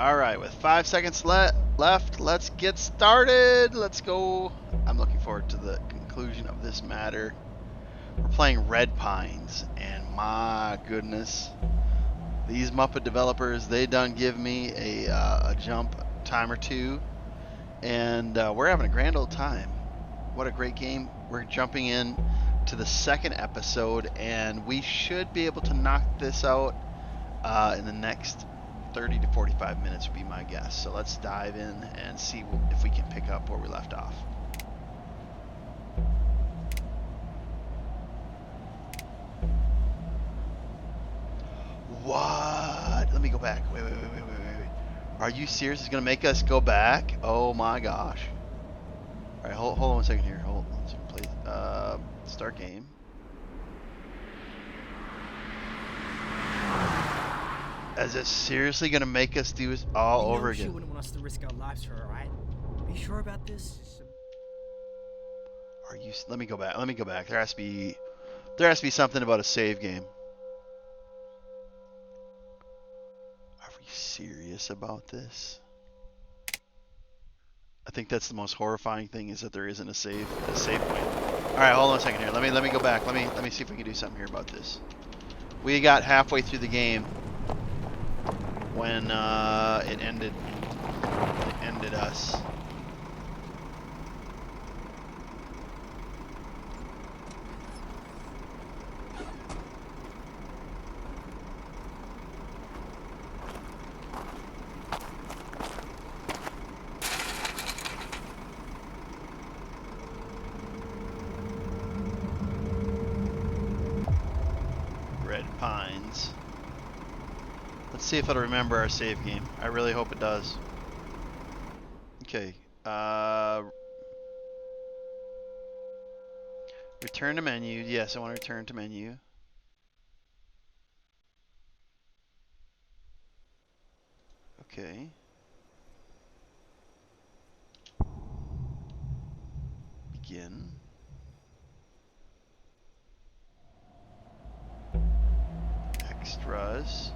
All right, with 5 seconds left, let's get started. Let's go. I'm looking forward to the conclusion of this matter. We're playing Red Pines, and my goodness, these Muppet developers, they done give me a jump time or two, and we're having a grand old time. What a great game. We're jumping in to the second episode, and we should be able to knock this out in the next 30 to 45 minutes would be my guess. So let's dive in and see if we can pick up where we left off. What? Let me go back. Wait. Are you serious? It's going to make us go back? Oh my gosh. All right, hold on 1 second here. Hold on 1 second, please. Start game. Is it seriously going to make us do this all over again? She wouldn't want us to risk our lives for her, right? Are you sure about this? Are you? Let me go back. There has to be something about a save game. Are we serious about this? I think that's the most horrifying thing, is that there isn't a save point. All right, hold on a second here. Let me go back. Let me see if we can do something here about this. We got halfway through the game when it ended us. Red Pines. Let's see if it'll remember our save game. I really hope it does. Okay. Return to menu. Yes, I want to return to menu. Okay. Begin. Extras.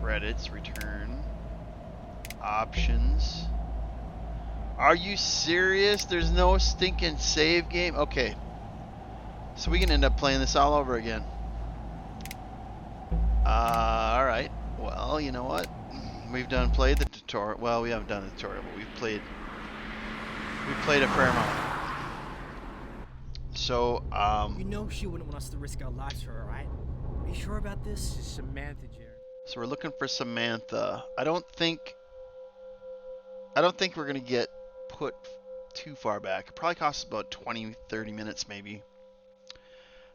Credits, return, options. Are you serious? There's no stinking save game? Okay. So we can end up playing this all over again. Alright. Well, you know what? We've played the tutorial. Well, we haven't done the tutorial, but we've played a fair amount. So, You know she wouldn't want us to risk our lives for her, right? Are you sure about this? Samantha, Jared. So we're looking for Samantha. I don't think we're gonna get put too far back. It probably costs about 20-30 minutes maybe.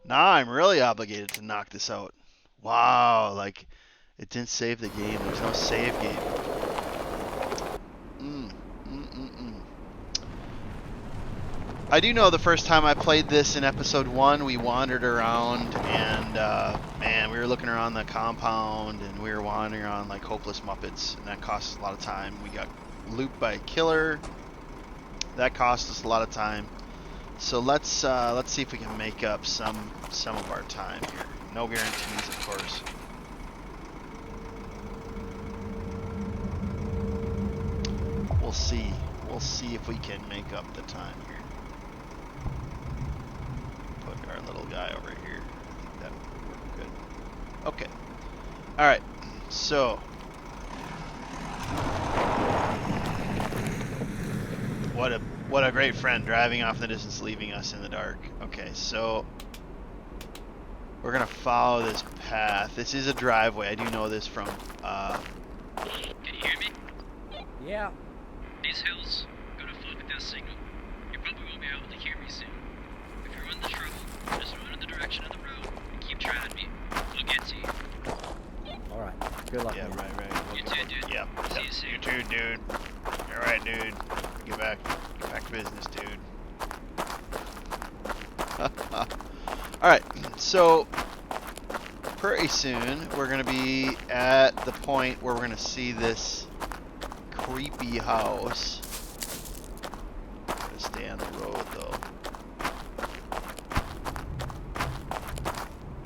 Now I'm really obligated to knock this out. Wow, like it didn't save the game. There's no save game. I do know the first time I played this in episode 1, we wandered around and man, we were looking around the compound and we were wandering around like hopeless Muppets, and that cost us a lot of time. We got looped by a killer. That cost us a lot of time. So let's see if we can make up some of our time here. No guarantees, of course. We'll see. We'll see if we can make up the time here. Put our little guy over here. I think that would work good. Okay. All right. So what a great friend, driving off in the distance, leaving us in the dark. Okay, so we're gonna follow this path. This is a driveway. I do know this from. Can you hear me? Yeah. These hills go to flood without signal. You probably won't be able to hear me soon. If you're in the trouble, just run in the direction of the road and keep trying me. We'll get to you. Alright. Good luck. Yeah, man. right. You too, dude. Yeah. See you soon. You too, dude. You're right, dude. Get back to business, dude. Alright, so pretty soon we're going to be at the point where we're going to see this creepy house. Gotta stay on the road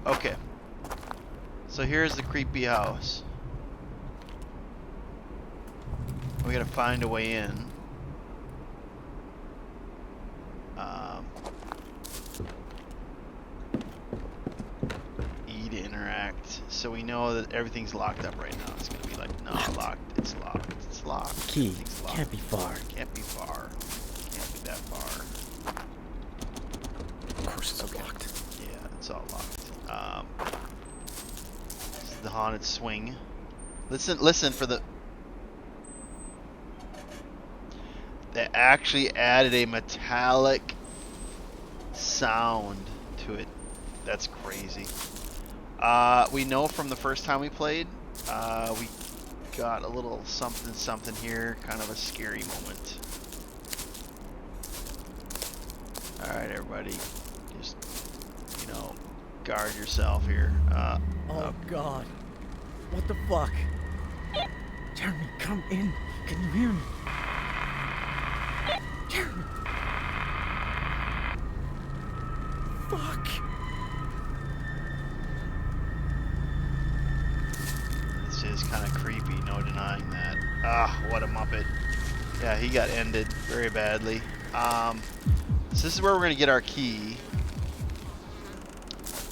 though. Okay. So here's the creepy house. we gotta find a way in. E to interact. So we know that everything's locked up right now. It's gonna be like, no, locked. It's locked. It's locked. Key. Everything's locked. Can't be far. Can't be far. Can't be that far. Of course it's locked. Yeah, it's all locked. This is the haunted swing. Listen for the... They actually added a metallic sound to it. That's crazy. We know from the first time we played, we got a little something here, kind of a scary moment. Alright, everybody. Just, you know, guard yourself here. Oh God. What the fuck? Jeremy, come in. Can you hear me? Jeremy. Fuck. This is kind of creepy, no denying that. Ah, what a muppet. Yeah, he got ended very badly. So this is where we're going to get our key.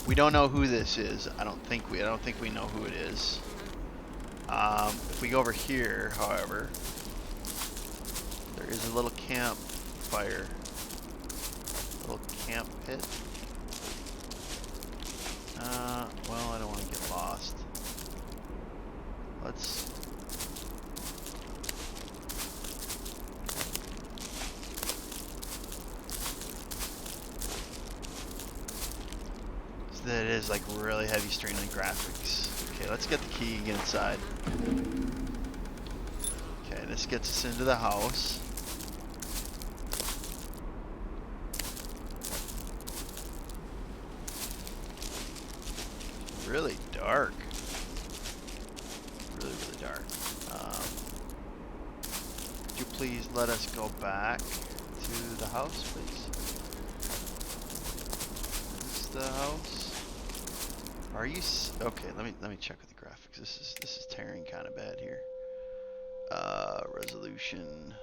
We don't know who this is. I don't think we know who it is. If we go over here, however, there is a little campfire. Little camp pit. Well, I don't want to get lost. Let's... So that is like really heavy strain on graphics. Okay, let's get the key and get inside. Okay, this gets us into the house. Really dark. Really dark. Could you please let us go back to the house, please? Is this the house? Are you okay? Let me check with the graphics. This is tearing kind of bad here. Resolution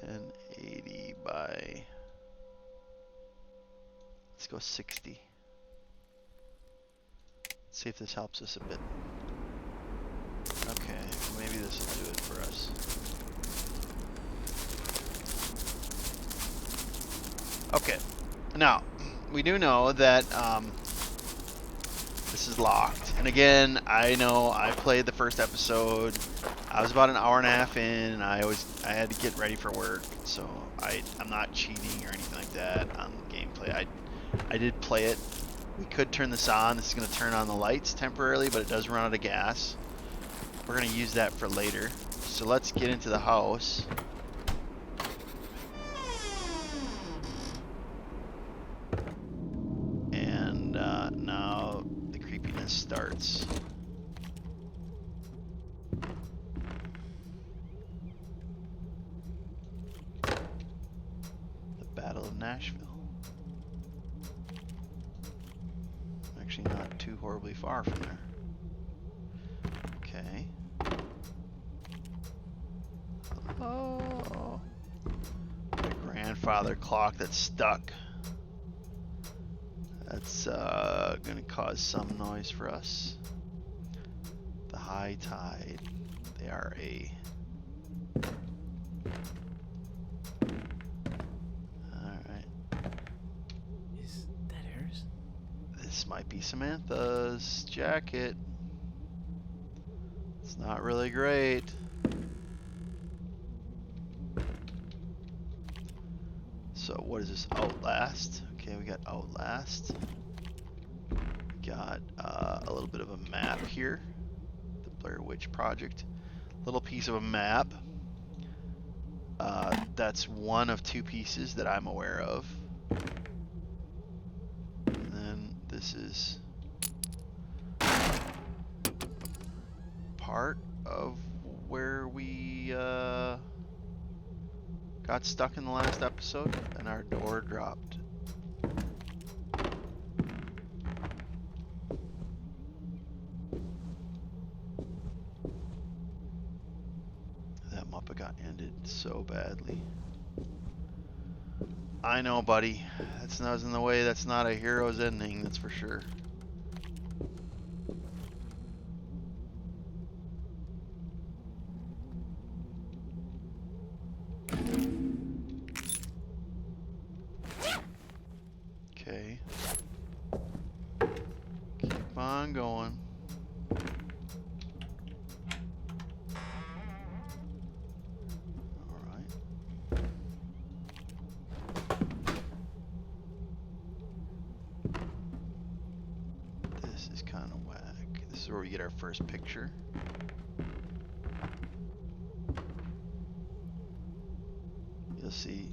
1080 by, let's go 60. Let's see if this helps us a bit. Okay, maybe this will do it for us. Okay, now we do know that this is locked. And again, I know I played the first episode. I was about an hour and a half in, and I had to get ready for work, so I'm not cheating or anything like that on gameplay. I did play it. We could turn this on. This is going to turn on the lights temporarily, but it does run out of gas. We're going to use that for later. So let's get into the house. And now the creepiness starts. The Battle of Nashville. Actually not too horribly far from there. Okay. Oh. The grandfather clock that's stuck. That's gonna cause some noise for us. The high tide. They are a... Alright. Is that hers? This might be Samantha's jacket. It's not really great. So what is this? Outlast. Okay, we got Outlast. We got a little bit of a map here. The Blair Witch Project. Little piece of a map. That's one of two pieces that I'm aware of. And then this is part of where we got stuck in the last episode, and our door dropped. that Muppet got ended so badly. I know, buddy. That's not in the way. That's not a hero's ending, that's for sure. Okay. Keep on going. This is kind of whack. This is where we get our first picture. You'll see.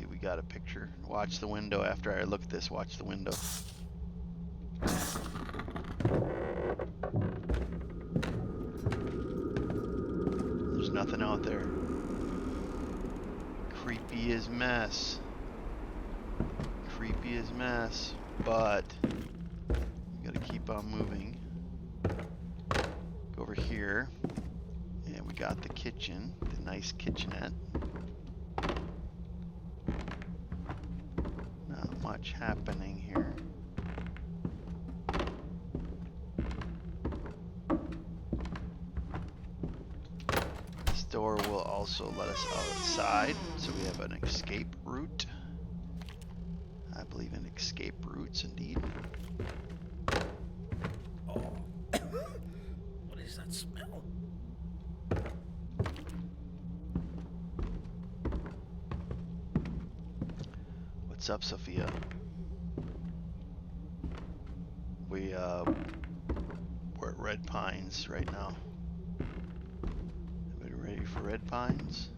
We got a picture. Watch the window. After I look at this, watch the window. There's nothing out there. Creepy as mess. Creepy as mess. But we gotta keep on moving. Go over here. And we got the kitchen. The nice kitchenette. Not much happening here. This door will also let us outside, so we have an escape route. I believe in escape routes indeed. Oh. What is that smell? What's up, Sophia? We're at Red Pines right now. Everybody ready for Red Pines?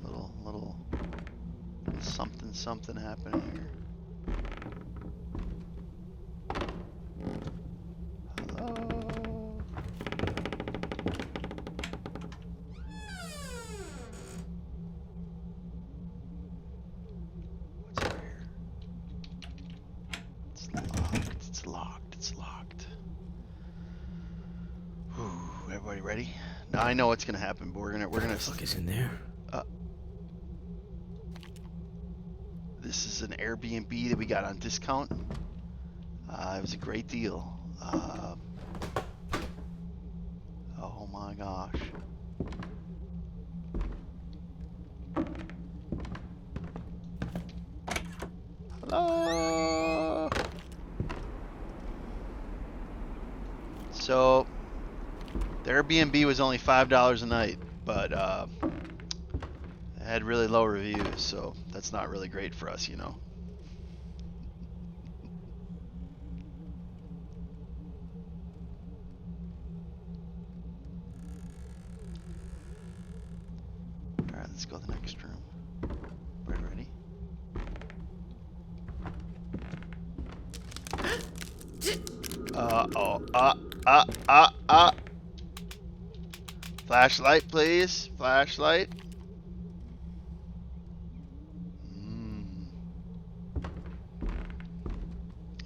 Little something happening here. Hello? What's over here? It's locked. Whew, everybody ready? Now I know what's gonna happen, but we're gonna What the fuck is in there? This is an Airbnb that we got on discount. It was a great deal. Oh my gosh. Hello. So the Airbnb was only $5 a night, but it had really low reviews, so that's not really great for us, you know. Alright, let's go to the next room. Everybody ready? Flashlight, please. Flashlight.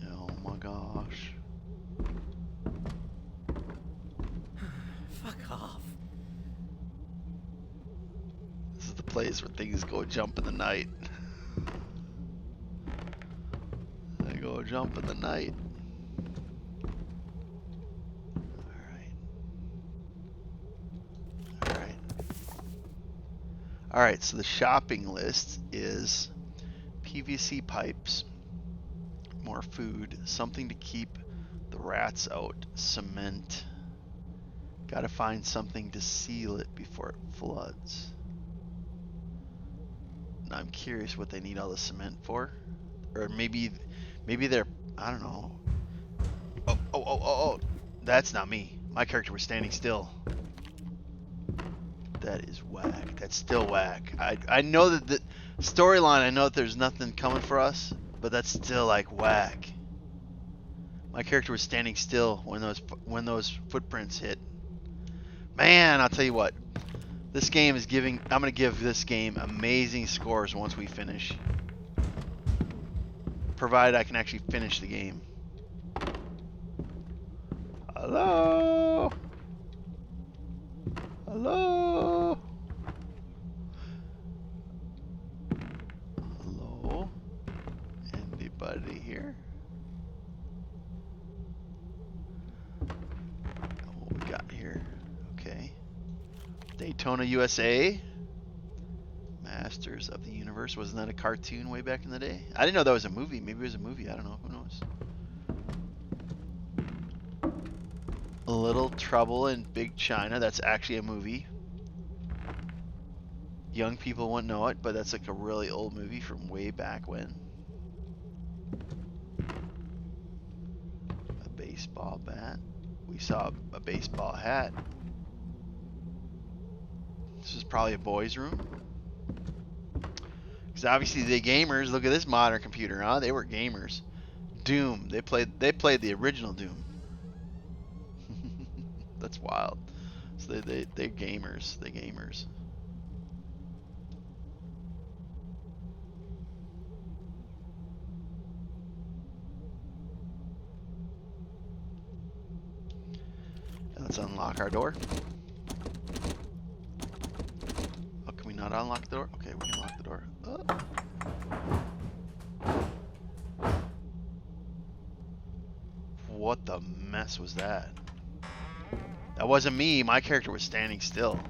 Oh my gosh. Fuck off. This is the place where things go jump in the night. They go jump in the night. Alright, so the shopping list is PVC pipes, more food, something to keep the rats out, cement. Gotta find something to seal it before it floods. Now I'm curious what they need all the cement for. Or maybe they're, I don't know. Oh, that's not me. My character was standing still. That is whack. That's still whack. I know that the storyline, I know that there's nothing coming for us, but that's still like whack. My character was standing still when those footprints hit. Man, I'll tell you what. This game is giving, I'm going to give this game amazing scores once we finish. Provided I can actually finish the game. Hello? Hello? Hello? Anybody here? What we got here? Okay. Daytona, USA. Masters of the Universe. Wasn't that a cartoon way back in the day? I didn't know that was a movie. Maybe it was a movie. I don't know. Who knows? A Little Trouble in Big China. That's actually a movie. Young people wouldn't know it, but that's like a really old movie from way back when. A baseball bat. We saw a baseball hat. This is probably a boys' room. Because obviously they gamers. Look at this modern computer, huh? They were gamers. Doom. They played the original Doom. That's wild. So they're gamers. They're gamers. Let's unlock our door. Oh, can we not unlock the door? Okay, we can lock the door. What the mess was that? That wasn't me. My character was standing still.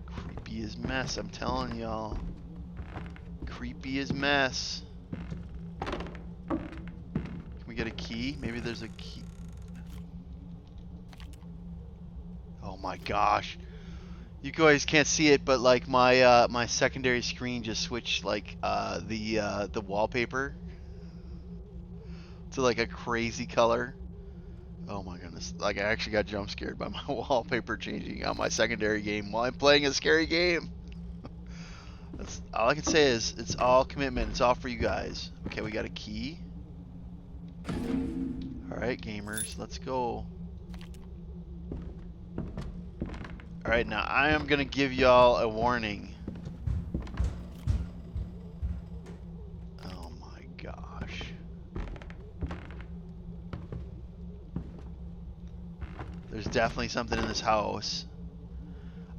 Creepy as mess, I'm telling y'all. Creepy as mess. Can we get a key? Maybe there's a key. Oh my gosh. You guys can't see it, but like my my secondary screen just switched like the wallpaper to like a crazy color. Oh my goodness. Like I actually got jump scared by my wallpaper changing on my secondary game while I'm playing a scary game. That's all I can say is it's all commitment. It's all for you guys. Okay, we got a key. Alright, gamers, let's go. Alright, now I am gonna give y'all a warning. Oh my gosh. There's definitely something in this house.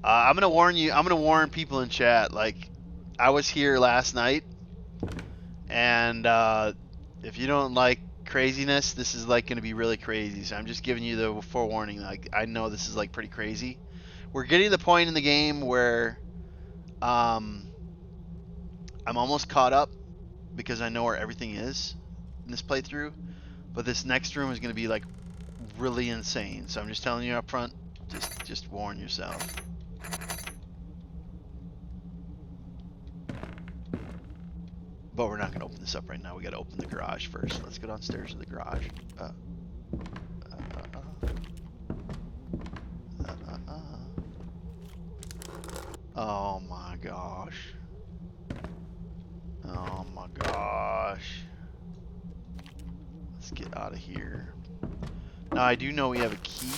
I'm gonna warn you. I'm gonna warn people in chat. Like, I was here last night, and if you don't like craziness, this is like gonna be really crazy. So I'm just giving you the forewarning. Like, I know this is like pretty crazy. We're getting to the point in the game where I'm almost caught up because I know where everything is in this playthrough. But this next room is gonna be like really insane. So I'm just telling you up front. Just warn yourself. But we're not going to open this up right now. We got to open the garage first. Let's go downstairs to the garage. Oh my gosh. Oh my gosh. Let's get out of here. Now I do know we have a key.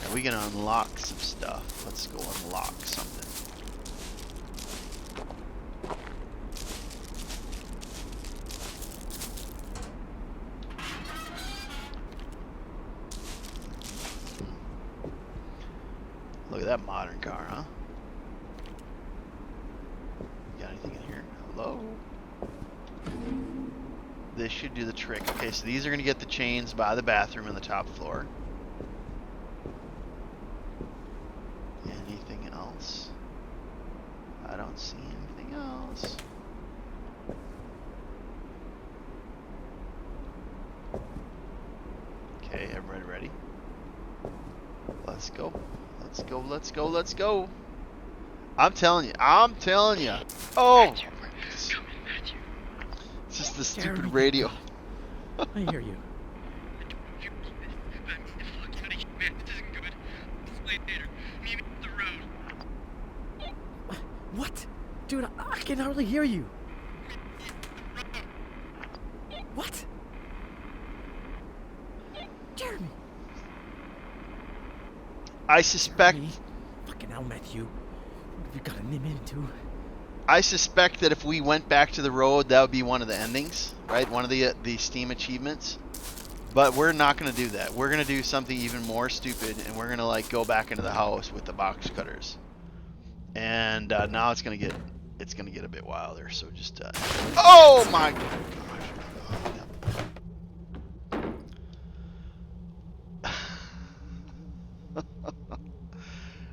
And we can unlock some stuff. Let's go unlock something. Look at that modern car, huh? Got anything in here? Hello? This should do the trick. Okay, so these are going to get the chains by the bathroom on the top floor. Anything else? I don't see anything else. Okay, everybody ready? Let's go. Let's go, let's go, let's go. I'm telling you. Oh! It's just the stupid radio. I hear you. What? Dude, I can hardly hear you. What? Jeremy. I suspect. Jeremy, fucking hell, Matthew. What have you gotten him into? I suspect that if we went back to the road, that would be one of the endings, right? One of the Steam achievements. But we're not going to do that. We're going to do something even more stupid, and we're going to like go back into the house with the box cutters. And now it's going to get a bit wilder. So just oh my gosh.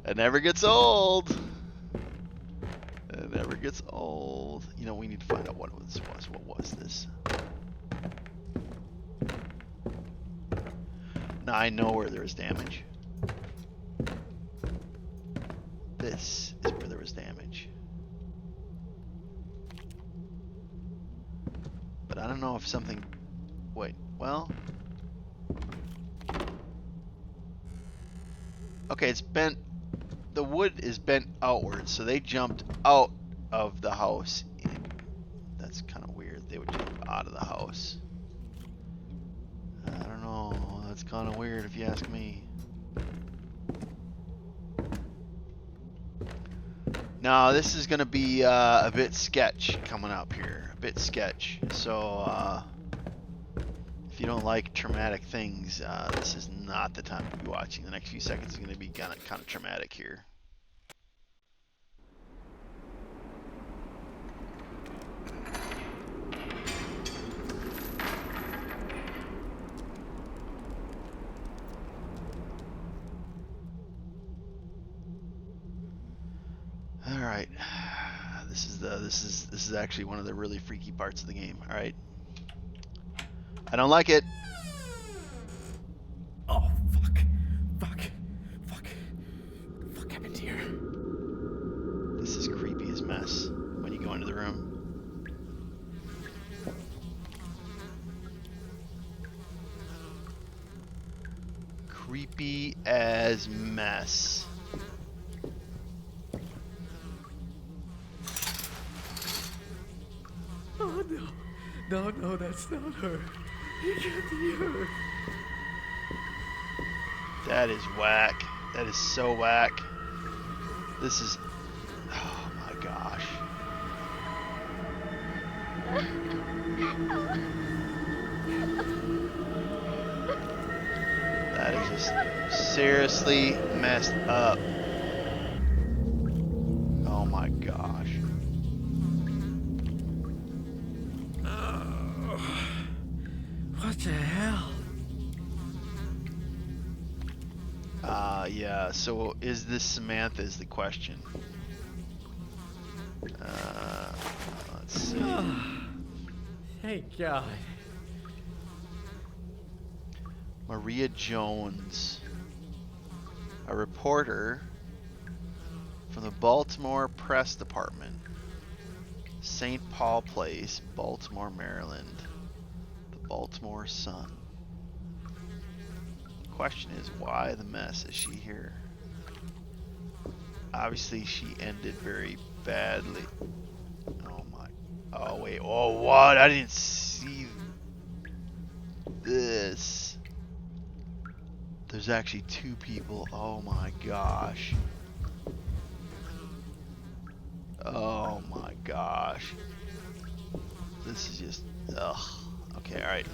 It never gets old. It never gets old. You know, we need to find out what this was. What was this? Now I know where there was damage. This is where there was damage. But I don't know if something... Wait, well... Okay, it's bent... The wood is bent outwards, so they jumped out of the house. That's kind of weird. They would jump out of the house. I don't know. That's kind of weird if you ask me. Now, this is going to be a bit sketch coming up here. A bit sketch. So, if you don't like traumatic things, this is not the time to be watching. The next few seconds is going to be kind of traumatic here. All right, this is actually one of the really freaky parts of the game. All right, I don't like it. Oh, fuck. Fuck. Fuck. Fuck happened here? This is creepy as mess when you go into the room. Creepy as mess. Oh, no. No, that's not her. It can't be her. That is whack. That is so whack. This is... Oh my gosh. That is just seriously messed up. Oh my gosh. What the hell? Yeah, so is this Samantha is the question. Let's see. Thank God. Maria Jones, a reporter from the Baltimore Press Department, St. Paul Place, Baltimore, Maryland, the Baltimore Sun. Question is, why the mess is she here? Obviously she ended very badly. Oh my, oh wait, oh what? I didn't see this. There's actually two people. Oh my gosh. Oh my gosh. This is just, ugh. Okay, alright.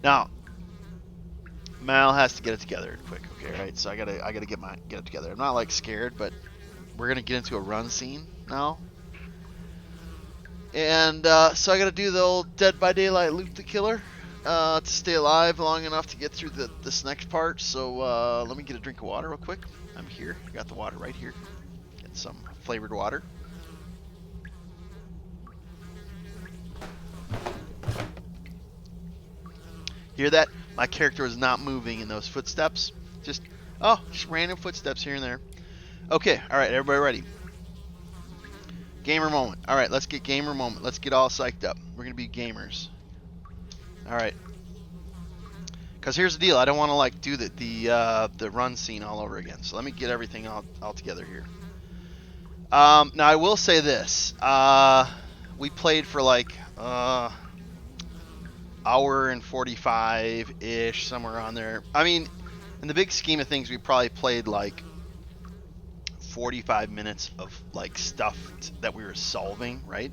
Now, Mal has to get it together quick, okay, right? So I gotta get it together. I'm not like scared, but we're gonna get into a run scene now. And so I gotta do the old Dead by Daylight loop the killer to stay alive long enough to get through this next part. So let me get a drink of water real quick. I'm here. I got the water right here. Get some flavored water. Hear that? My character was not moving in those footsteps. Just random footsteps here and there. Okay, alright, everybody ready? Gamer moment. Alright, let's get gamer moment. Let's get all psyched up. We're going to be gamers. Alright. Because here's the deal. I don't want to like do the run scene all over again. So let me get everything all together here. Now I will say this. We played for like... hour and 45-ish, somewhere on there. I mean, in the big scheme of things, we probably played like 45 minutes of like stuff that we were solving, right?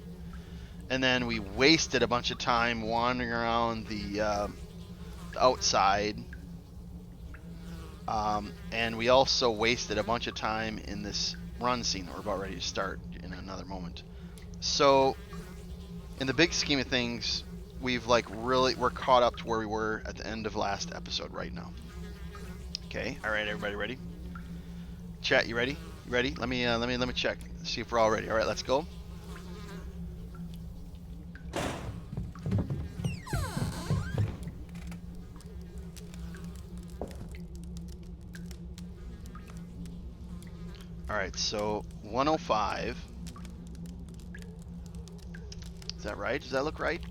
And then we wasted a bunch of time wandering around the outside. And we also wasted a bunch of time in this run scene that we're about ready to start in another moment. So, in the big scheme of things, we're caught up to where we were at the end of last episode right now. Okay, all right, everybody ready? Chat, you ready? You ready? Let me check. See if we're all ready. All right, let's go. All right, so 105. Is that right? Does that look right?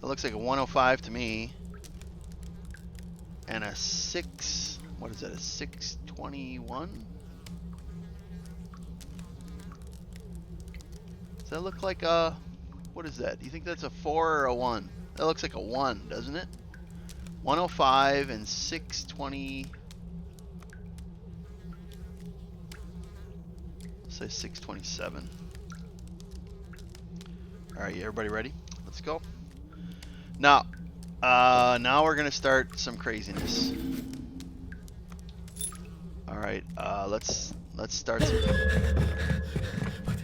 That looks like a 105 to me. And a 6, what is that, a 621? Does that look like a, what is that? Do you think that's a 4 or a 1? That looks like a 1, doesn't it? 105 and 620. Say 627. All right, everybody ready? Let's go. Now we're gonna start some craziness. All right, let's start some. What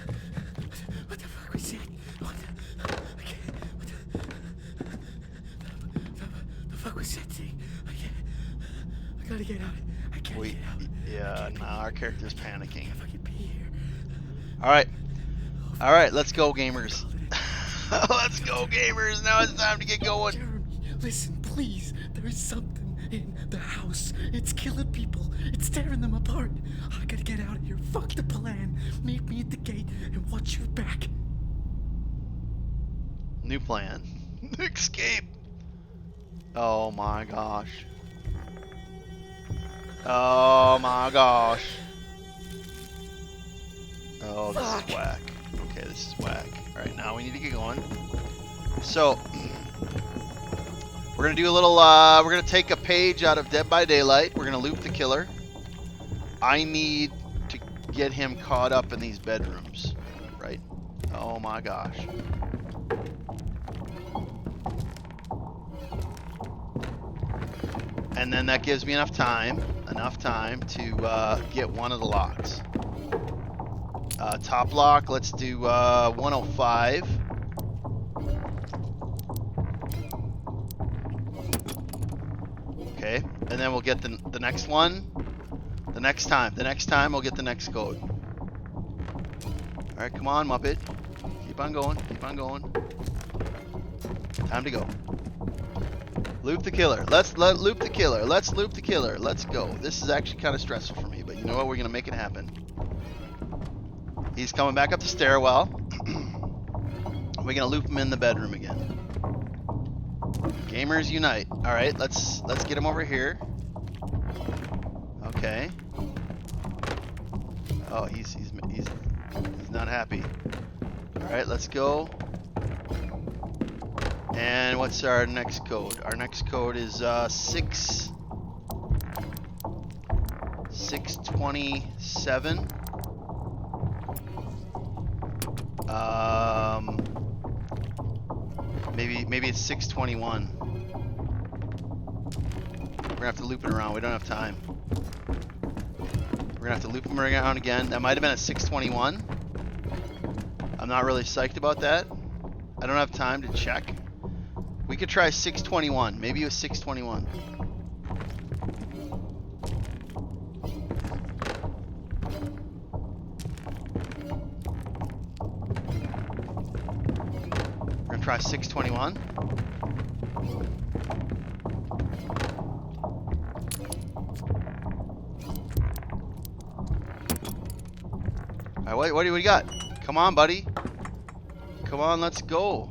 the fuck was that? What the fuck was that thing? I gotta get out. I can't get out. Yeah, now our character's panicking. If I could be here. All right, let's go, gamers. Let's go, gamers. Now it's time to get going. Jeremy, listen, please. There is something in the house. It's killing people. It's tearing them apart. I gotta get out of here. Fuck the plan. Meet me at the gate and watch your back. New plan. Escape. Oh my gosh. Oh my gosh. Oh, this is whack. Okay, this is whack. Alright, now we need to get going. So, we're going to do a little, we're going to take a page out of Dead by Daylight. We're going to loop the killer. I need to get him caught up in these bedrooms. Right? Oh my gosh. And then that gives me enough time to get one of the locks. Top lock, let's do 105. Okay, and then we'll get the next one the next time we'll get the next code. Alright, come on, Muppet. Keep on going. Time to go. Loop the killer. Let's loop the killer. Let's go. This is actually kind of stressful for me, but you know what? We're going to make it happen. He's coming back up the stairwell. We're going to loop him in the bedroom again. Gamers unite. All right, let's get him over here. Okay. Oh, he's not happy. All right, let's go. And what's our next code? Our next code is 627. Maybe it's 621. We're gonna have to loop it around. We don't have time. We're gonna have to loop him around again. That might have been a 621. I'm not really psyched about that. I don't have time to check. We could try 621. Maybe it was 621. We're gonna try 621. All right, what do we got? Come on, buddy. Come on, let's go.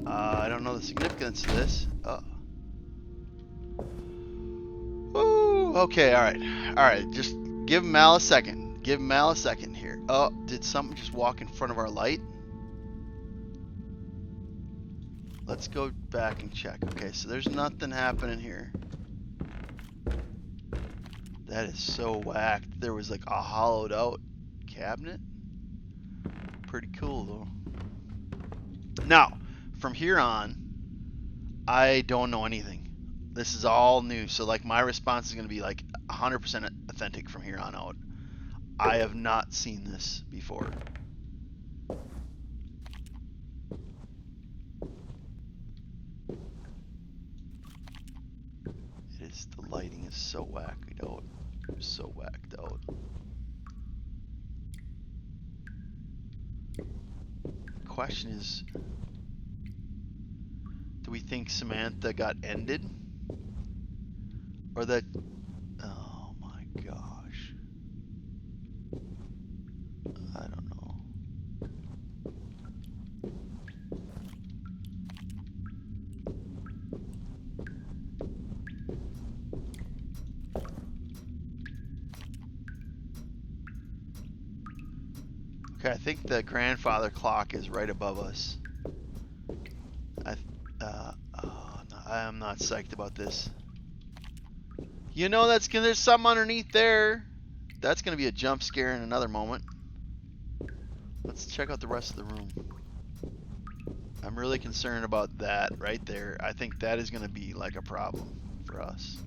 I don't know the significance of this. Ooh, okay, all right. Just give Mal a second. Give Mal a second here. Oh, did something just walk in front of our light? Let's go back and check. Okay, so there's nothing happening here. That is so whacked. There was like a hollowed out cabinet. Pretty cool though. Now, from here on, I don't know anything. This is all new. So like my response is going to be like 100% authentic from here on out. I have not seen this before. The lighting is so whacked out. So whacked out. The question is, do we think Samantha got ended? Or that... Oh my gosh. I don't know. Okay, I think the grandfather clock is right above us. I'm not psyched about this. You know there's something underneath there. That's gonna be a jump scare in another moment. Let's check out the rest of the room. I'm really concerned about that right there. I think that is gonna be like a problem for us.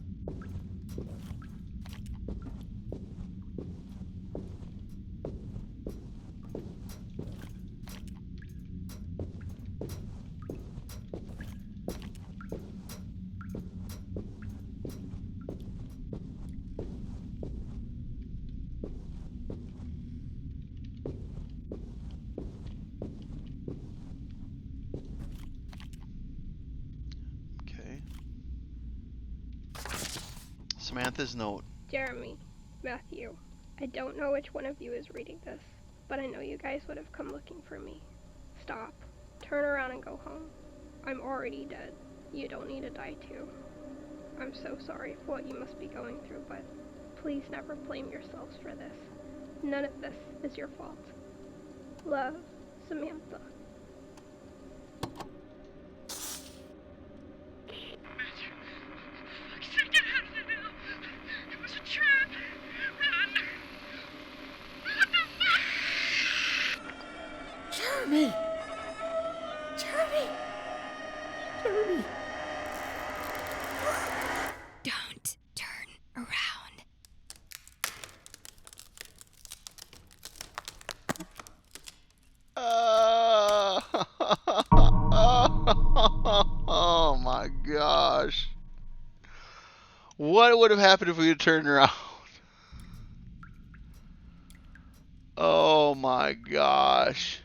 Samantha's note. Jeremy, Matthew, I don't know which one of you is reading this, but I know you guys would have come looking for me. Stop. Turn around and go home. I'm already dead. You don't need to die too. I'm so sorry for what you must be going through, but please never blame yourselves for this. None of this is your fault. Love, Samantha. Jeremy! Jeremy! Jeremy! Don't turn around. Oh my gosh. What would have happened if we had turned around? Oh my gosh.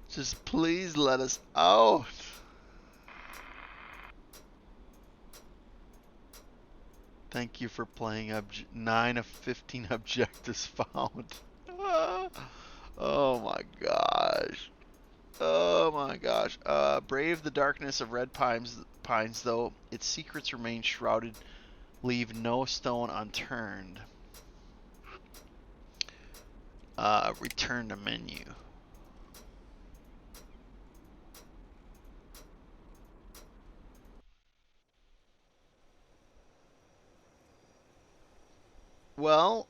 Just please let us out. Thank you for playing 9 of 15 objectives found. Oh my gosh. Oh my gosh. Brave the darkness of red pines though. Its secrets remain shrouded. Leave no stone unturned. Return to menu. Well,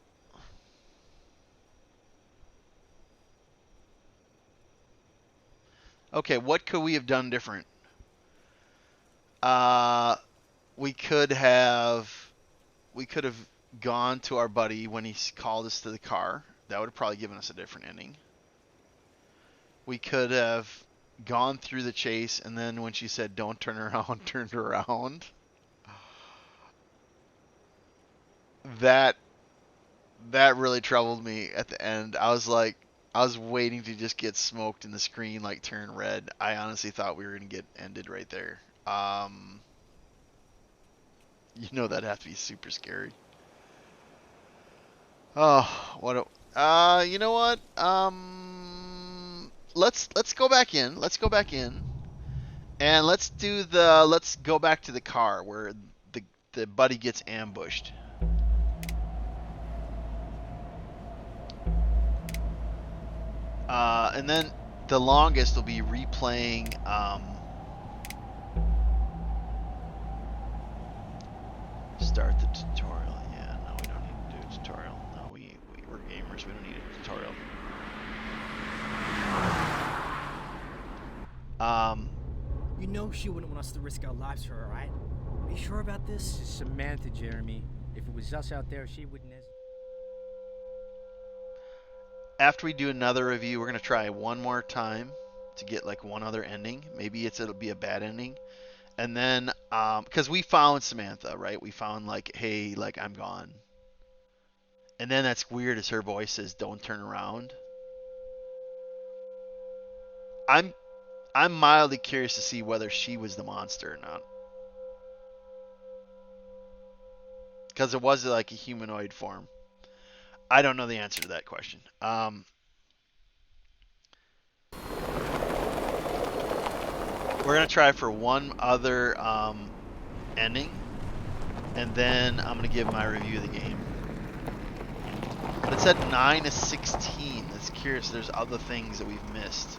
okay, what could we have done different? We could have gone to our buddy when he called us to the car. That would have probably given us a different ending. We could have gone through the chase, and then when she said don't turn around, turned around. That really troubled me at the end. I was waiting to just get smoked and the screen like turn red. I honestly thought we were gonna get ended right there. You know that'd have to be super scary. Oh, what a, you know what? Let's go back in. Let's go back in. And let's go back to the car where the buddy gets ambushed. And then the longest will be replaying. Start the tutorial. Yeah, no, we don't need to do a tutorial. No, we're gamers. We don't need a tutorial. You know she wouldn't want us to risk our lives for her, right? Are you sure about this? This is Samantha, Jeremy. If it was us out there, she wouldn't have... After we do another review, we're gonna try one more time to get like one other ending. Maybe it'll be a bad ending. And then, because we found Samantha, right? We found like, hey, like I'm gone. And then that's weird as her voice says, don't turn around. I'm mildly curious to see whether she was the monster or not. Because it was like a humanoid form. I don't know the answer to that question. We're going to try for one other ending. And then I'm going to give my review of the game. But it said 9 to 16. That's curious. There's other things that we've missed.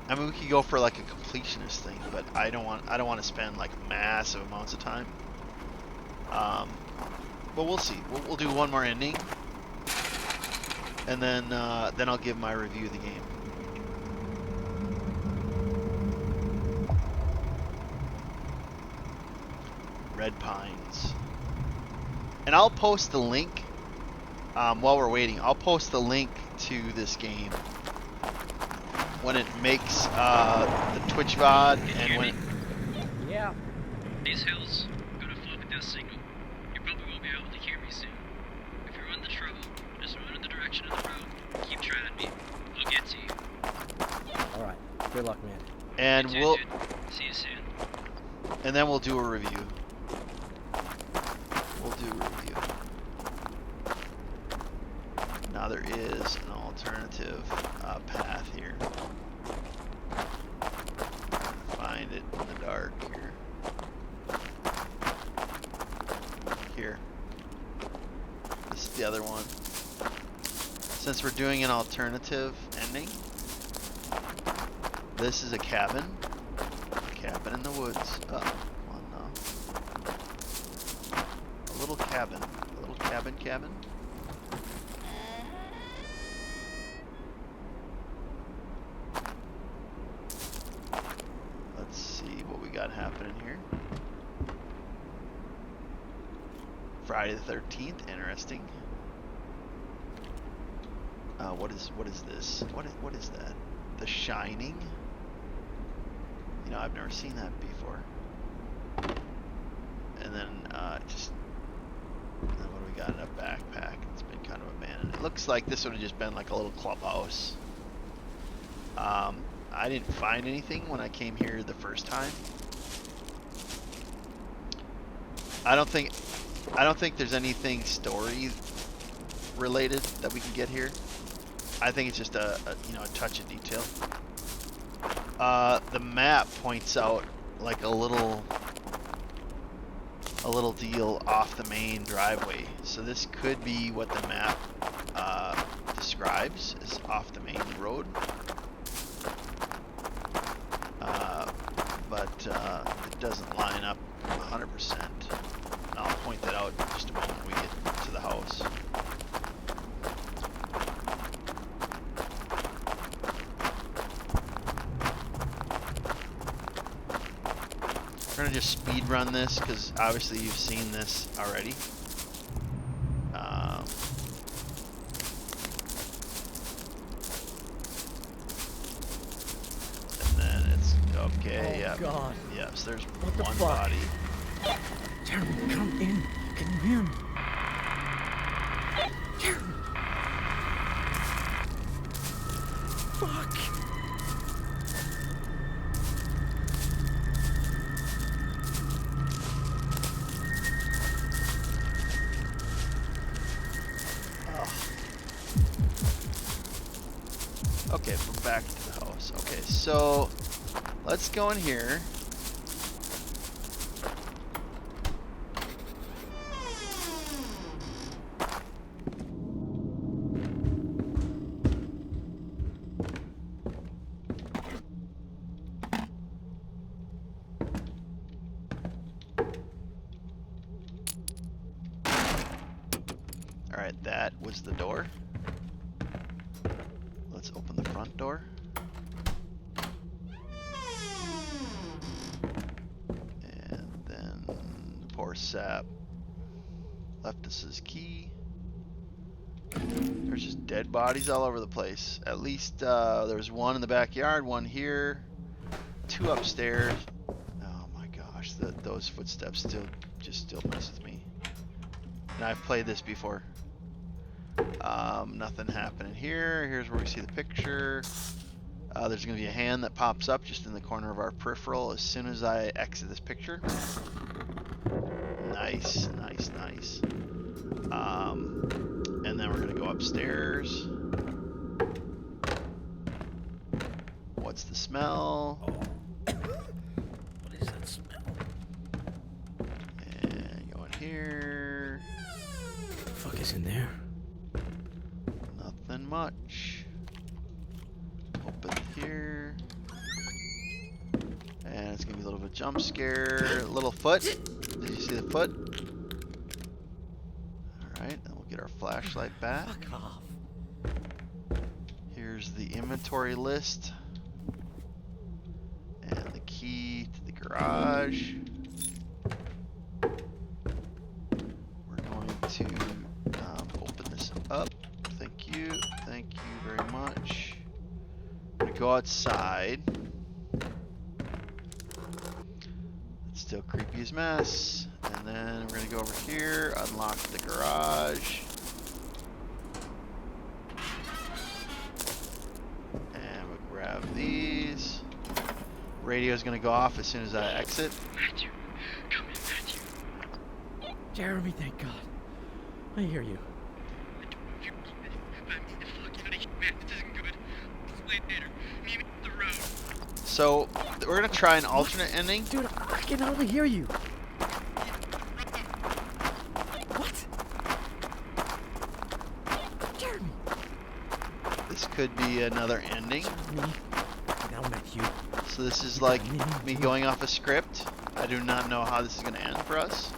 I mean, we could go for like a completionist thing, but I don't want to spend like massive amounts of time. But we'll see. We'll do one more ending, and then I'll give my review of the game. Red Pines, and I'll post the link while we're waiting. I'll post the link to this game when it makes the Twitch VOD and when. Yeah. These hills go to flood with that signal. You probably won't be able to hear me soon. If you're in the trouble, just run in the direction of the road. Keep trying me. I'll get to you. Alright. Good luck, man. And You too, we'll dude. See you soon. and then we'll do a review. We'll do a review. Now there is an alternative path here. Find it in the dark here. Here. This is the other one. Since we're doing an alternative ending, this is a cabin. Cabin in the woods. Oh, come on now. A little cabin. A little cabin. Let's see what we got happening here. Friday the 13th. Interesting. What is this? What is that? The Shining? You know, I've never seen that before. And then what do we got in a backpack? It's been kind of abandoned. It looks like this would have just been like a little clubhouse. I didn't find anything when I came here the first time. I don't think there's anything story related that we can get here. I think it's just a touch of detail. The map points out like a little deal off the main driveway. So this could be what the map describes as off the main road. But it doesn't line up 100%. And I'll point that out in just a moment when we get to the house. We're gonna just speed run this because obviously you've seen this already. And then it's okay. Oh, yeah. God. Yes, there's What the one fuck? body. Jeremy, come in. Can you hear me? Jeremy. Fuck. Okay, we're back to the house. Okay, so let's go in here. Alright, that was the door. Let's open the front door. And then poor Sap left us his key. There's just dead bodies all over the place. At least there's one in the backyard, one here, 2 upstairs. Oh my gosh, those footsteps still mess with me. And I've played this before. Nothing happening here. Here's where we see the picture. There's going to be a hand that pops up just in the corner of our peripheral as soon as I exit this picture. Nice, nice, nice. And then we're going to go upstairs. What's the smell? What is that smell? And go in here. What the fuck is in there? Nothing much. Open here. And it's gonna be a little bit of a jump scare. Little foot. Did you see the foot? Alright, and we'll get our flashlight back. Fuck off. Here's the inventory list. And the key to the garage. We're going to open this up. Thank you very much. I'm gonna go outside. It's still creepy as mess. And then we're gonna go over here, unlock the garage. And we'll grab these. Radio's gonna go off as soon as I exit. Matthew, come in, Matthew. Jeremy, thank God. I hear you. I don't know if you're keeping it, but I'm getting the fuck out of here, man. This isn't good. Explain later. Meet me at the road. So we're gonna try an alternate ending. Dude, I can hardly hear you. What? Jeremy. This could be another ending. Me. Now Matthew. So this is like me going off a script. I do not know how this is gonna end for us.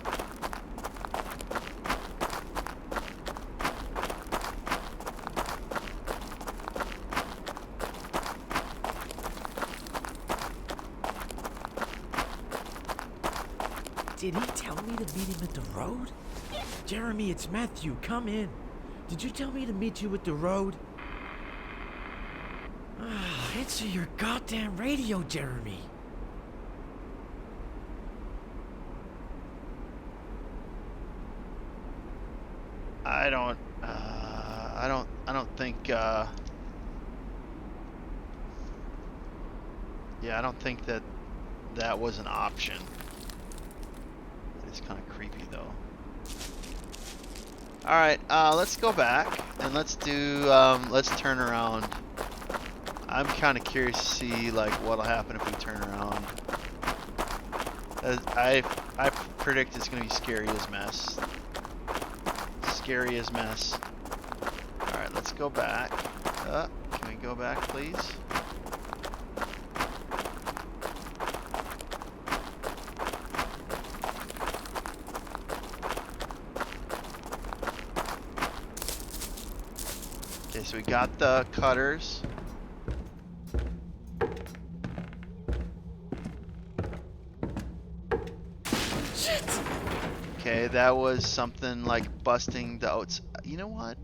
Did he tell me to meet him at the road? Jeremy, it's Matthew. Come in. Did you tell me to meet you at the road? Answer your goddamn radio, Jeremy. I don't think yeah, I don't think that was an option. It's kind of creepy though. Alright, let's go back and let's do let's turn around. I'm kind of curious to see like what'll happen if we turn around. I predict it's gonna be scary as mess. Scary as mess. Alright, let's go back. Can we go back, please? Okay, so we got the cutters. Okay, that was something like busting the outs. You know what?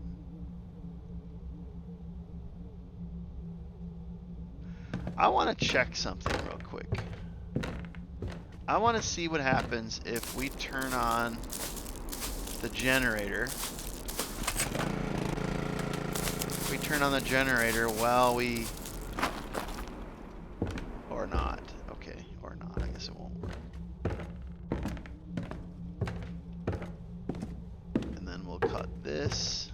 I want to check something real quick. I want to see what happens if we turn on the generator. If we turn on the generator while we... Or not. Okay, or not. I guess it won't work. And then we'll cut this.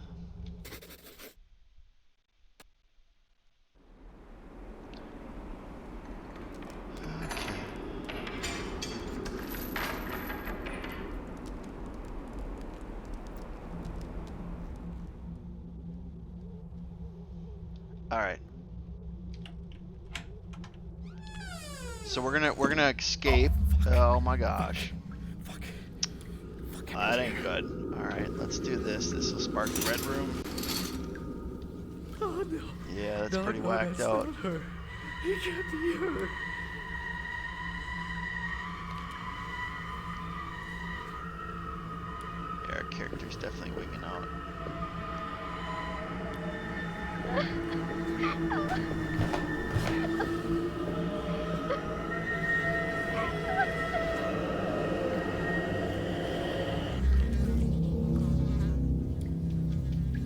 All right. So we're gonna escape. Oh my gosh. Fuck. That ain't good. Alright, let's do this. This will spark the red room. Oh no. Yeah, that's No, pretty no, whacked that's out. not her. It can't be her. Yeah, our character's definitely wigging out.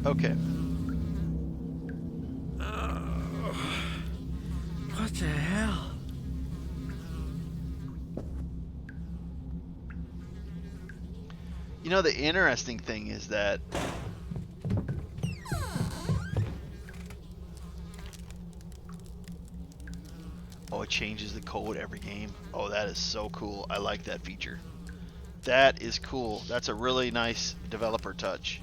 Okay. What the hell? You know, the interesting thing is that it changes the code every game. Oh, that is so cool. I like that feature. That is cool. That's a really nice developer touch.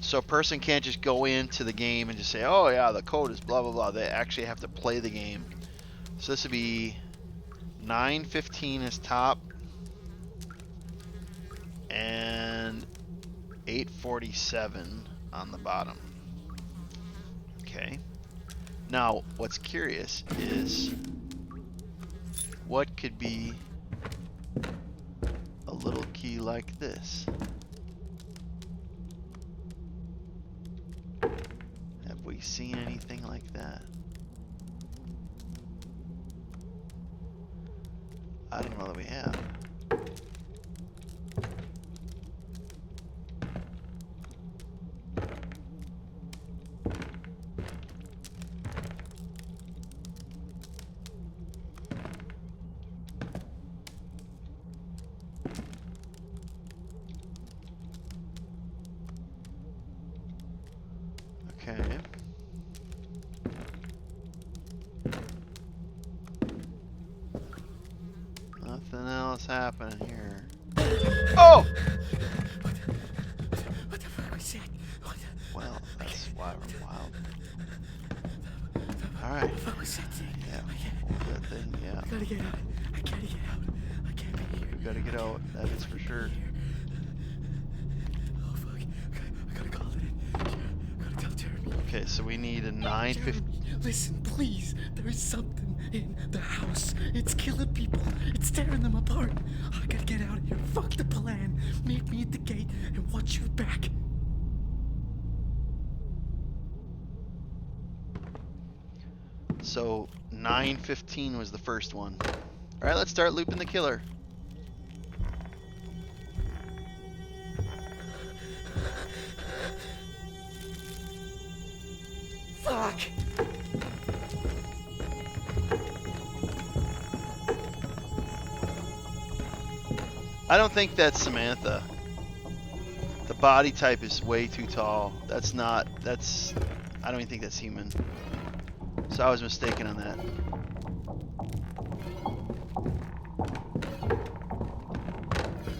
So a person can't just go into the game and just say, oh yeah, the code is blah blah blah. They actually have to play the game. So this would be 9:15 is top and 8:47 on the bottom. Okay. Now, what's curious is what could be a little key like this? Have we seen anything like that? I don't know that we have. Okay. Nothing else happening here. Oh! What the fuck was that? What the, Well, that's why we're wild. Alright. what the fuck was that thing? Yeah. I can't, What was that thing? Yeah. I gotta get out. I gotta get out. I can't be here. We gotta get out. That is for sure. Oh fuck. I gotta call it in. I gotta tell Jeremy. Okay, so we need a 9:50. Jeremy, listen, please. There is something in the house. It's killing people. It's tearing them apart. I gotta get out of here. Fuck the plan. Meet me at the gate and watch your back. So 9:15 was the first one. Alright, let's start looping the killer. Fuck. I don't think that's Samantha. The body type is way too tall. I don't even think that's human. So I was mistaken on that.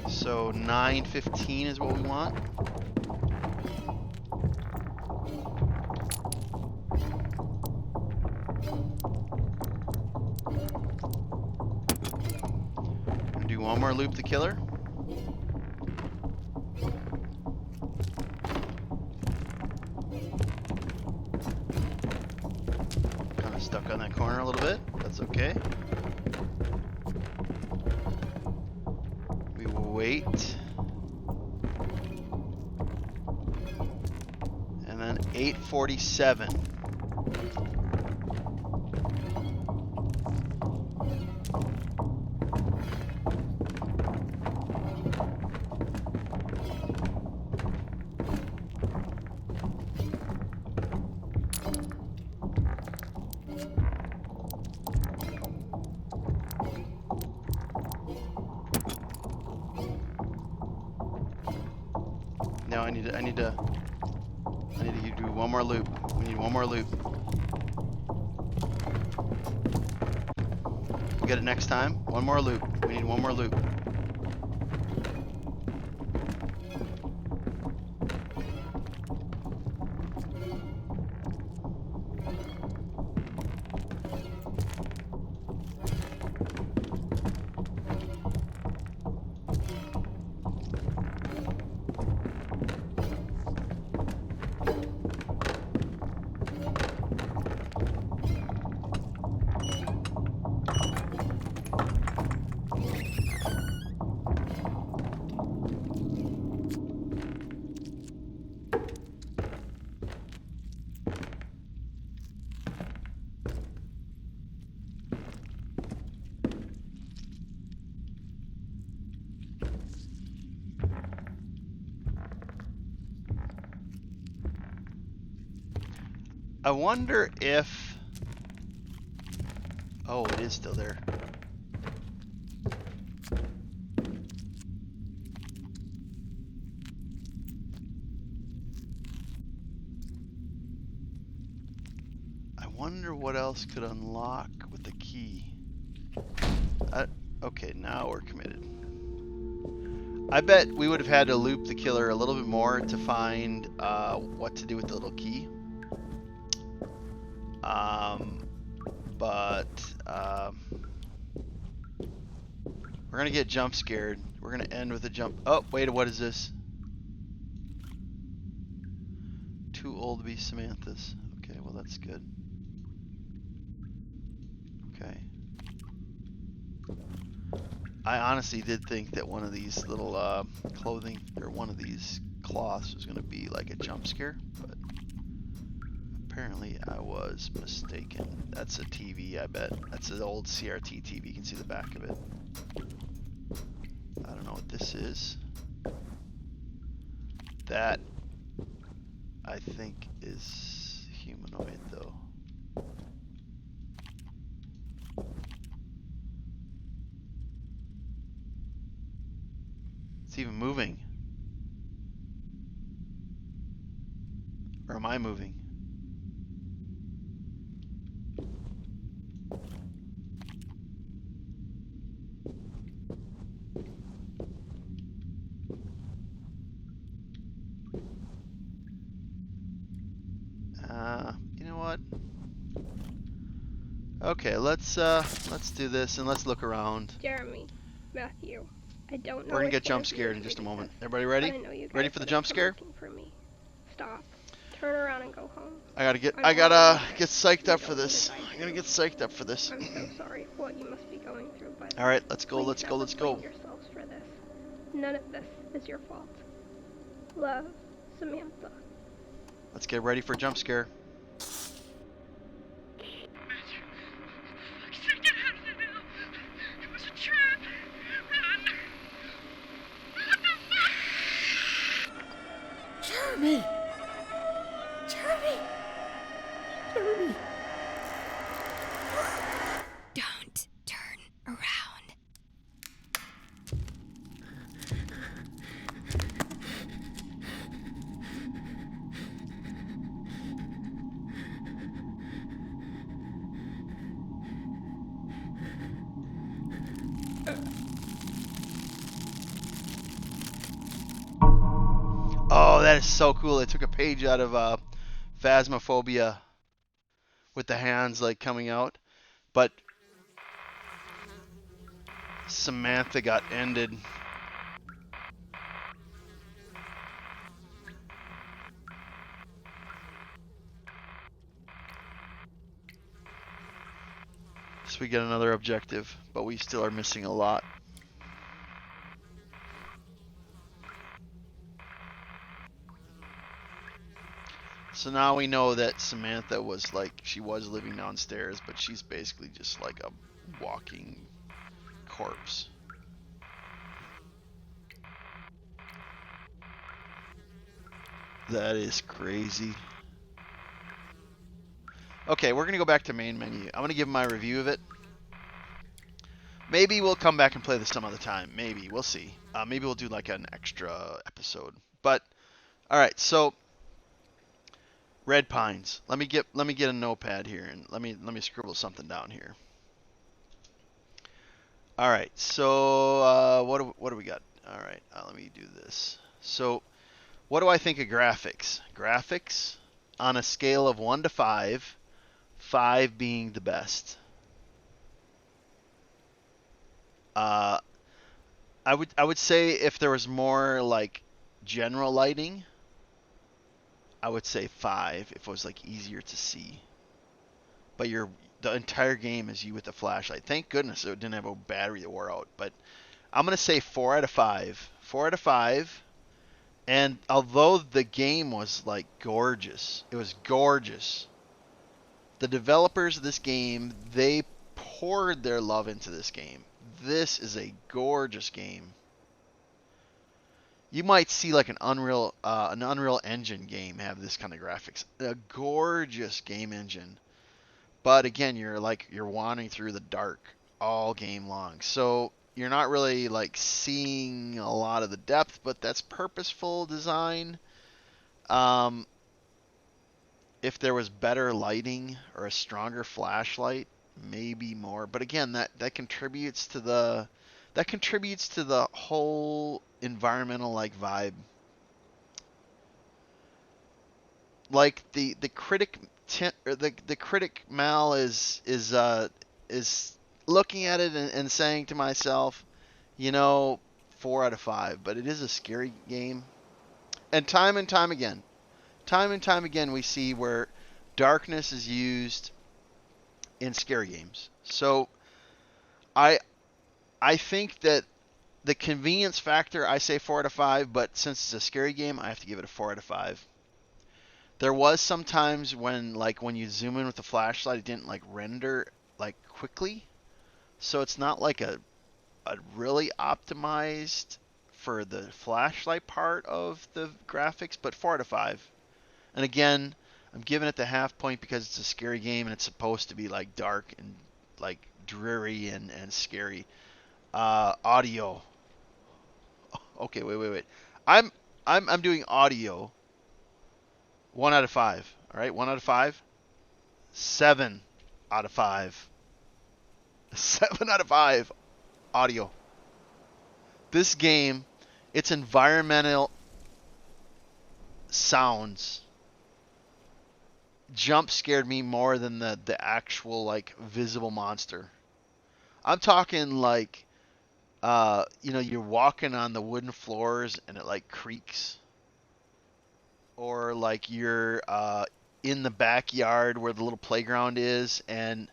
So 9:15 is what we want. Do one more loop the killer. Kind of stuck on that corner a little bit. That's okay. We will wait. And then 8:47. No, I need to do one more loop. We need one more loop. We get it next time. One more loop. We need one more loop. I wonder if... Oh, it is still there. I wonder what else could unlock with the key. Okay, now we're committed. I bet we would have had to loop the killer a little bit more to find what to do with the little key. But we're gonna get jump scared. We're gonna end with a jump. Oh, wait, what is this? Too old to be Samantha's. Okay, well that's good. Okay. I honestly did think that one of these little clothing or one of these cloths was gonna be like a jump scare, but apparently I was mistaken. That's a TV, I bet. That's an old CRT TV. You can see the back of it. I don't know what this is. That, I think, is humanoid, though. It's even moving. Or am I moving? You know what? Okay, let's do this and let's look around. Jeremy, Matthew, I don't know. We're gonna which get one jump of you scared is in just a reading moment. this, Everybody but ready? I know you guys Ready for the would jump have come scare? looking for me. Stop. Turn around and go home. I gotta get psyched up for this. I'm gonna get psyched up for this. I'm so sorry for what you must be going through, but All right, let's go. please Let's go. never Let's go. blame yourselves for this. None of this is your fault. Love, Samantha. Let's get ready for a jump scare. Get out of there now! It was a trap! Run! What the fuck? Jeremy! Jeremy! Jeremy! Don't turn around. Oh, that is so cool. They took a page out of Phasmophobia with the hands like coming out, but Samantha got ended. So we get another objective, but we still are missing a lot. So now we know that Samantha was like, she was living downstairs, but she's basically just like a walking corpse. That is crazy. Okay, we're gonna go back to main menu. I'm gonna give my review of it. Maybe we'll come back and play this some other time. Maybe, we'll see. Maybe we'll do like an extra episode. But all right, so Red Pines. Let me get a notepad here and let me scribble something down here. All right, so what do we got? All right, let me do this. So, what do I think of graphics? Graphics on a scale of 1 to 5, 5 being the best. I would say if there was more like general lighting, I would say 5 if it was like easier to see. But the entire game is you with the flashlight. Thank goodness it didn't have a battery that wore out. But I'm gonna say 4 out of 5. 4 out of 5. And although the game was like gorgeous, it was gorgeous. The developers of this game, they poured their love into this game. This is a gorgeous game. You might see like an Unreal Engine game have this kind of graphics. A gorgeous game engine. But again, you're wandering through the dark all game long. So you're not really like seeing a lot of the depth, but that's purposeful design. If there was better lighting or a stronger flashlight, maybe more. But again, that contributes to the whole environmental like vibe. Like the critic the critic Mal is looking at it and saying to myself, 4 out of 5. But it is a scary game, and time and time again, we see where darkness is used in scary games. So I think that the convenience factor, I say 4 out of 5, but since it's a scary game, I have to give it a 4 out of 5. There was some times when you zoom in with the flashlight, it didn't render quickly. So it's not like a really optimized for the flashlight part of the graphics, but 4 out of 5. And again, I'm giving it the half point because it's a scary game and it's supposed to be dark and dreary and scary. Audio. Okay, wait. I'm doing audio. 1 out of 5. All right, 1 out of 5. 7 out of 5. 7 out of 5. Audio. This game, its environmental sounds jump scared me more than the actual visible monster. I'm talking you're walking on the wooden floors and it creaks, or you're in the backyard where the little playground is and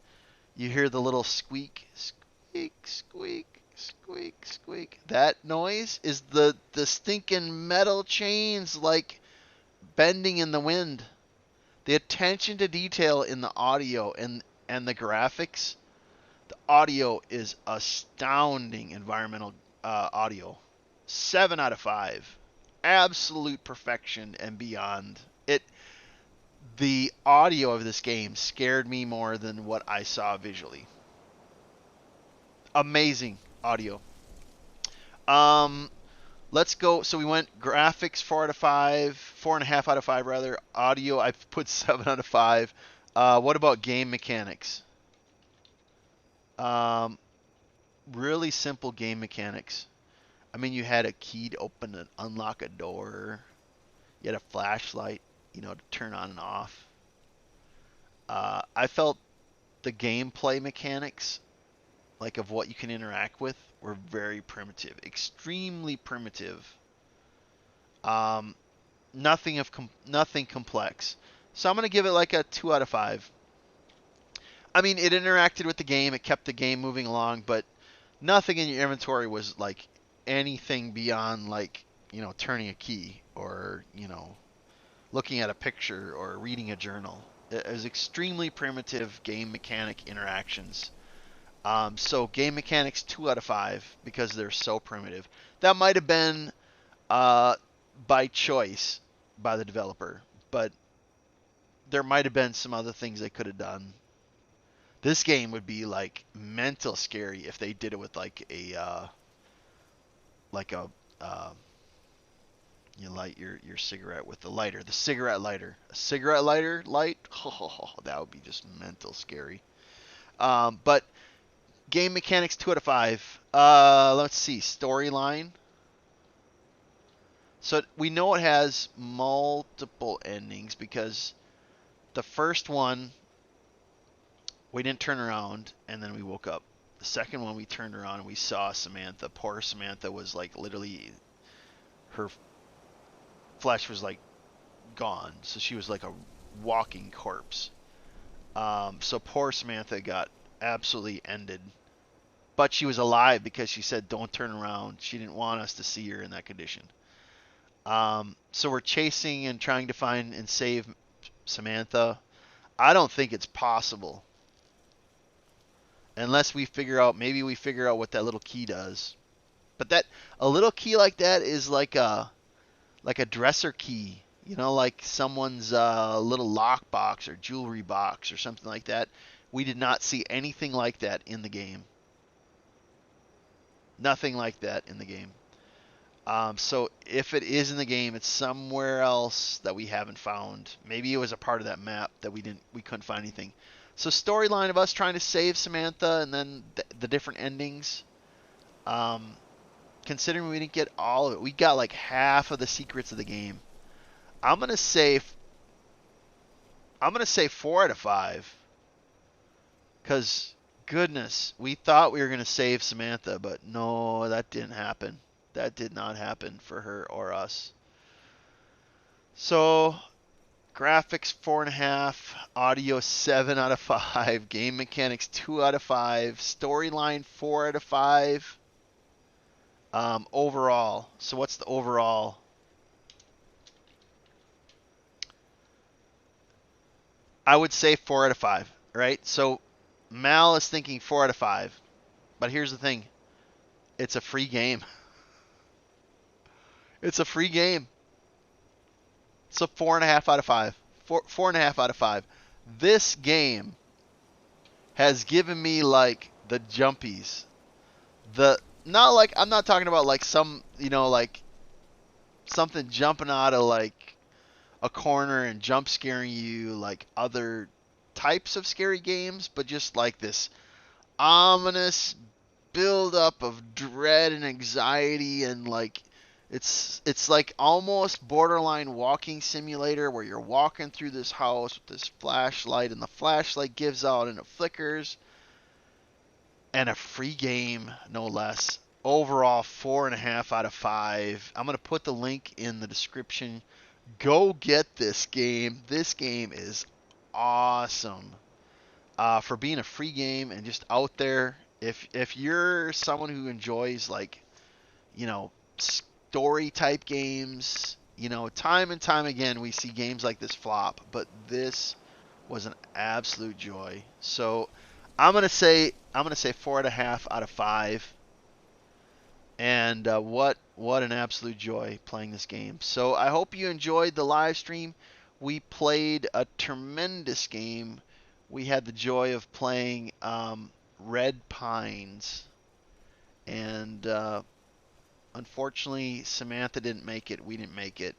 you hear the little squeak, squeak, squeak, squeak, squeak. That noise is the stinking metal chains bending in the wind. The attention to detail in the audio and the graphics, the audio is astounding. Environmental audio. 7 out of 5. Absolute perfection and beyond. The audio of this game scared me more than what I saw visually. Amazing audio. Let's go. So we went graphics 4 out of 5, 4.5 out of 5 rather. Audio I put 7 out of 5. What about game mechanics? Really simple game mechanics. I mean, you had a key to open and unlock a door. You had a flashlight, to turn on and off. I felt the gameplay mechanics, of what you can interact with, were very primitive, extremely primitive. Nothing complex. So I'm gonna give it a 2 out of 5. I mean, it interacted with the game, it kept the game moving along, but nothing in your inventory was anything beyond turning a key or looking at a picture or reading a journal. It was extremely primitive game mechanic interactions. So game mechanics 2 out of 5 because they're so primitive. That might have been by choice by the developer, but there might have been some other things they could have done. This game would be mental scary if they did it with you light your cigarette with the lighter, the cigarette lighter, a cigarette lighter light. Oh, that would be just mental scary. But game mechanics 2 out of 5. Let's see, storyline. So we know it has multiple endings because the first one we didn't turn around and then we woke up. The second one we turned around and we saw Samantha. Poor Samantha was literally, her flesh was gone, so she was a walking corpse. So poor Samantha got absolutely ended, but she was alive because she said don't turn around. She didn't want us to see her in that condition. So we're chasing and trying to find and save Samantha. I don't think it's possible unless maybe we figure out what that little key does. But that a little key like that is like a dresser key, you know, like someone's little lockbox or jewelry box or something like that. We did not see anything like that in the game. Nothing like that in the game. So if it is in the game, it's somewhere else that we haven't found. Maybe it was a part of that map that we couldn't find anything. So storyline of us trying to save Samantha and then the different endings. Considering we didn't get all of it, we got like half of the secrets of the game. I'm gonna say 4 out of 5. Cause goodness, we thought we were gonna save Samantha, but no, that didn't happen. That did not happen for her or us. So graphics 4.5, audio 7 out of 5, game mechanics 2 out of 5, storyline 4 out of 5. Overall, so what's the overall? I would say 4 out of 5, right? So Mal is thinking 4 out of 5, but here's the thing: it's a free game. It's a free game. So 4.5 out of 5. 4.5 out of 5. This game has given me like the jumpies. Not like, I'm not talking about like some, you know, like something jumping out of like a corner and jump scaring you like other types of scary games, but just like this ominous buildup of dread and anxiety, and like it's like almost borderline walking simulator where you're walking through this house with this flashlight and the flashlight gives out and it flickers. And a free game, no less. Overall, 4.5 out of 5. I'm going to put the link in the description. Go get this game. This game is awesome. For being a free game and just out there. If you're someone who enjoys, like, you know, story type games, you know, time and time again we see games like this flop, but this was an absolute joy. So I'm gonna say 4.5 out of 5, and what an absolute joy playing this game. So I hope you enjoyed the live stream. We played a tremendous game. We had the joy of playing Red Pines, and unfortunately Samantha didn't make it. We didn't make it,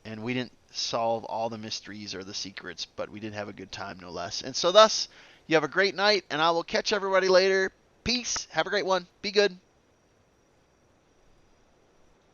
and we didn't solve all the mysteries or the secrets, but we did have a good time, no less. And so thus, you have a great night, and I will catch everybody later. Peace. Have a great one. Be good.